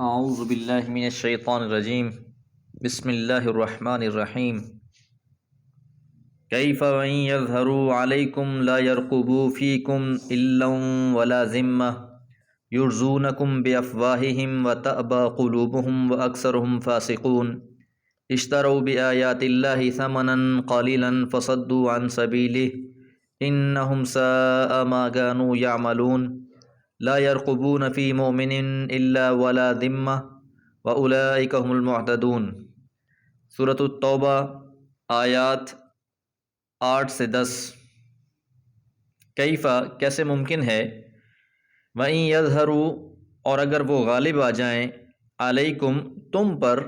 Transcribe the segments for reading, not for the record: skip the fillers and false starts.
اعوذ باللہ من الشیطان الرجیم بسم اللہ الرحمن الرحیم کیف وَإِن یظہروا علیکم لا یرقبوا فیکم الا ولا ذمہ یرضونکم بافواہہم وتأبی قلوبہم واکثرہم فاسقون اشتروا بآیات اللہ ثمنا قلیلا فصدوا عن سبیلہ انہم ساء ما كانوا یعملون لا يرقبون في مؤمن الا ولا ذمہ واولئک هم المعتدون۔ سورۃ التوبہ آیات 8 سے 10۔ کیفا کیسے ممکن ہے، وَإِن يَظْهَرُوا اور اگر وہ غالب آ جائیں، علیکم تم پر،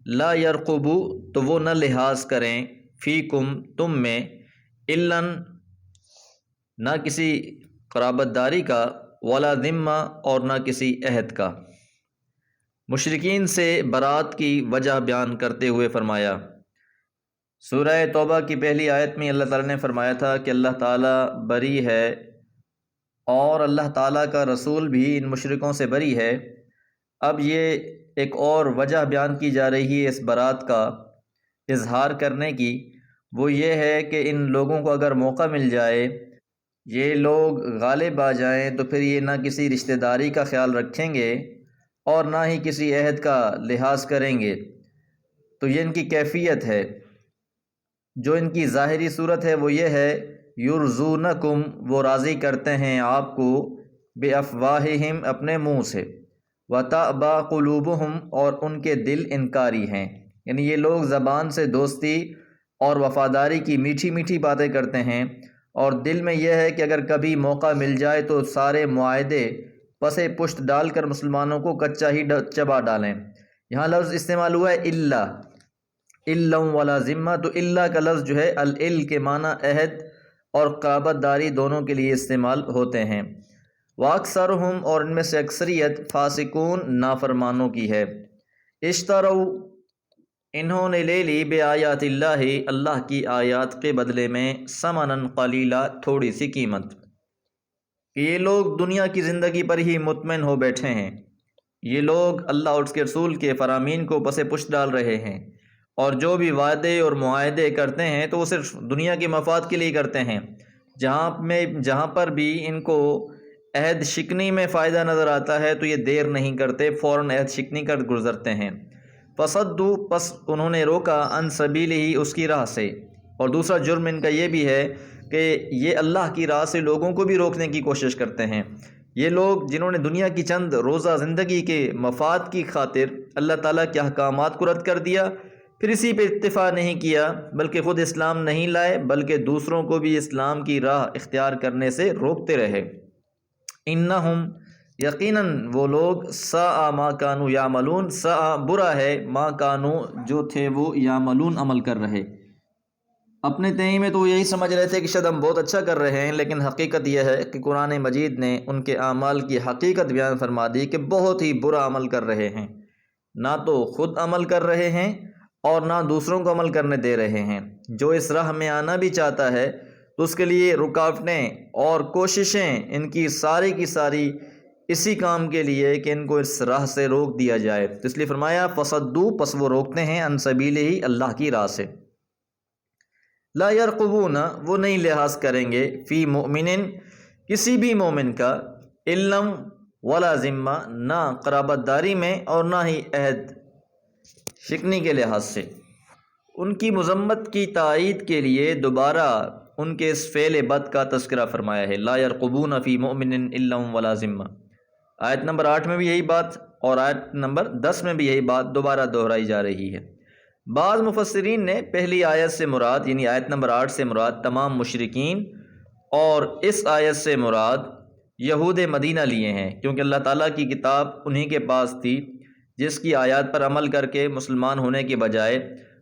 لا يرقبوا تو وہ نہ لحاظ کریں، فیکم تم میں، الاً نہ کسی قرابت داری کا، ولا ذمہ اور نہ کسی عہد کا۔ مشرکین سے برات کی وجہ بیان کرتے ہوئے فرمایا، سورہ توبہ کی پہلی آیت میں اللہ تعالیٰ نے فرمایا تھا کہ اللہ تعالیٰ بری ہے اور اللہ تعالیٰ کا رسول بھی ان مشرکوں سے بری ہے۔ اب یہ ایک اور وجہ بیان کی جا رہی ہے اس برات کا اظہار کرنے کی، وہ یہ ہے کہ ان لوگوں کو اگر موقع مل جائے، یہ لوگ غالب آ جائیں، تو پھر یہ نہ کسی رشتہ داری کا خیال رکھیں گے اور نہ ہی کسی عہد کا لحاظ کریں گے۔ تو یہ ان کی کیفیت ہے۔ جو ان کی ظاہری صورت ہے وہ یہ ہے، یرضونکم وہ راضی کرتے ہیں آپ کو، بافواہہم اپنے منہ سے، وتأبی قلوبہم اور ان کے دل انکاری ہیں، یعنی یہ لوگ زبان سے دوستی اور وفاداری کی میٹھی میٹھی باتیں کرتے ہیں، اور دل میں یہ ہے کہ اگر کبھی موقع مل جائے تو سارے معاہدے پس پشت ڈال کر مسلمانوں کو کچا ہی چبا ڈالیں۔ یہاں لفظ استعمال ہوا ہے الا ولا ذمہ، تو الا کا لفظ جو ہے الال کے معنی عہد اور قرابت داری دونوں کے لیے استعمال ہوتے ہیں۔ واکثرہم اور ان میں سے اکثریت، فاسقون نافرمانوں کی ہے۔ اشتروا انہوں نے لے لی بآیات اللہ اللہ کی آیات کے بدلے میں، ثمنا قلیلا تھوڑی سی قیمت۔ یہ لوگ دنیا کی زندگی پر ہی مطمئن ہو بیٹھے ہیں، یہ لوگ اللہ اور اس کے رسول کے فرامین کو پس پشت ڈال رہے ہیں، اور جو بھی وعدے اور معاہدے کرتے ہیں تو وہ صرف دنیا کے مفاد کے لیے کرتے ہیں۔ جہاں پر بھی ان کو عہد شکنی میں فائدہ نظر آتا ہے تو یہ دیر نہیں کرتے، فوراً عہد شکنی کر گزرتے ہیں۔ فصدوا پس انہوں نے روکا، عن سبیلہ اس کی راہ سے۔ اور دوسرا جرم ان کا یہ بھی ہے کہ یہ اللہ کی راہ سے لوگوں کو بھی روکنے کی کوشش کرتے ہیں۔ یہ لوگ جنہوں نے دنیا کی چند روزہ زندگی کے مفاد کی خاطر اللہ تعالیٰ کے احکامات کو رد کر دیا، پھر اسی پہ اکتفا نہیں کیا، بلکہ خود اسلام نہیں لائے، بلکہ دوسروں کو بھی اسلام کی راہ اختیار کرنے سے روکتے رہے۔ انہم یقیناً وہ لوگ، ساء ما کانوا یعملون ساء برا ہے، ما کانوا جو تھے وہ یعملون عمل کر رہے۔ اپنے تئیں میں تو وہ یہی سمجھ رہے تھے کہ شاید ہم بہت اچھا کر رہے ہیں، لیکن حقیقت یہ ہے کہ قرآن مجید نے ان کے اعمال کی حقیقت بیان فرما دی کہ بہت ہی برا عمل کر رہے ہیں، نہ تو خود عمل کر رہے ہیں اور نہ دوسروں کو عمل کرنے دے رہے ہیں۔ جو اس راہ میں آنا بھی چاہتا ہے تو اس کے لیے رکاوٹیں اور کوششیں ان کی ساری اسی کام کے لیے کہ ان کو اس راہ سے روک دیا جائے، تو اس لیے فرمایا فصدوا پس وہ روکتے ہیں، عن سبیلہ اللہ کی راہ سے۔ لا یرقبون وہ نہیں لحاظ کریں گے، فی مؤمن کسی بھی مومن کا، الا ولا ذمہ نہ قرابت داری میں اور نہ ہی عہد شکنی کے لحاظ سے۔ ان کی مذمت کی تائید کے لیے دوبارہ ان کے اس فعل بد کا تذکرہ فرمایا ہے، لا یرقبون فی مؤمن الا ولا ذمہ۔ آیت نمبر 8 میں بھی یہی بات اور آیت نمبر 10 میں بھی یہی بات دوبارہ دہرائی جا رہی ہے۔ بعض مفسرین نے پہلی آیت سے مراد، یعنی آیت نمبر 8 سے مراد تمام مشرکین، اور اس آیت سے مراد یہود مدینہ لیے ہیں، کیونکہ اللہ تعالیٰ کی کتاب انہی کے پاس تھی جس کی آیات پر عمل کر کے مسلمان ہونے کے بجائے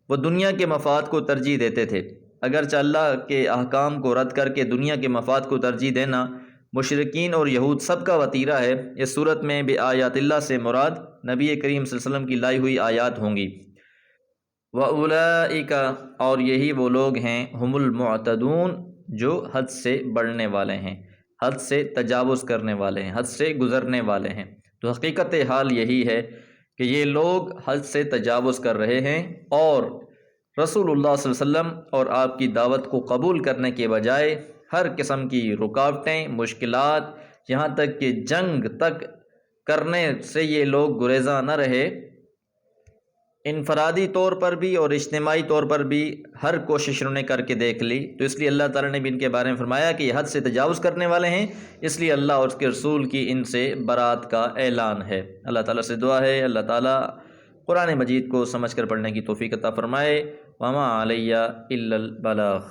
وہ دنیا کے مفاد کو ترجیح دیتے تھے۔ اگرچہ اللہ کے احکام کو رد کر کے دنیا کے مفاد کو ترجیح دینا مشرکین اور یہود سب کا وتیرہ ہے، اس صورت میں بآیات اللہ سے مراد نبی کریم صلی اللہ علیہ وسلم کی لائی ہوئی آیات ہوں گی۔ وَأُولَئِكَ اور یہی وہ لوگ ہیں، ہم المعتدون جو حد سے بڑھنے والے ہیں، حد سے تجاوز کرنے والے ہیں، حد سے گزرنے والے ہیں۔ تو حقیقت حال یہی ہے کہ یہ لوگ حد سے تجاوز کر رہے ہیں اور رسول اللہ صلی اللہ علیہ وسلم اور آپ کی دعوت کو قبول کرنے کے بجائے ہر قسم کی رکاوٹیں، مشکلات، یہاں تک کہ جنگ تک کرنے سے یہ لوگ گریزاں نہ رہے۔ انفرادی طور پر بھی اور اجتماعی طور پر بھی ہر کوشش انہوں نے کر کے دیکھ لی، تو اس لیے اللہ تعالیٰ نے بھی ان کے بارے میں فرمایا کہ یہ حد سے تجاوز کرنے والے ہیں، اس لیے اللہ اور اس کے رسول کی ان سے برات کا اعلان ہے۔ اللہ تعالیٰ سے دعا ہے اللہ تعالیٰ قرآن مجید کو سمجھ کر پڑھنے کی توفیق عطا فرمائے۔ وما علیہ الا البلاغ۔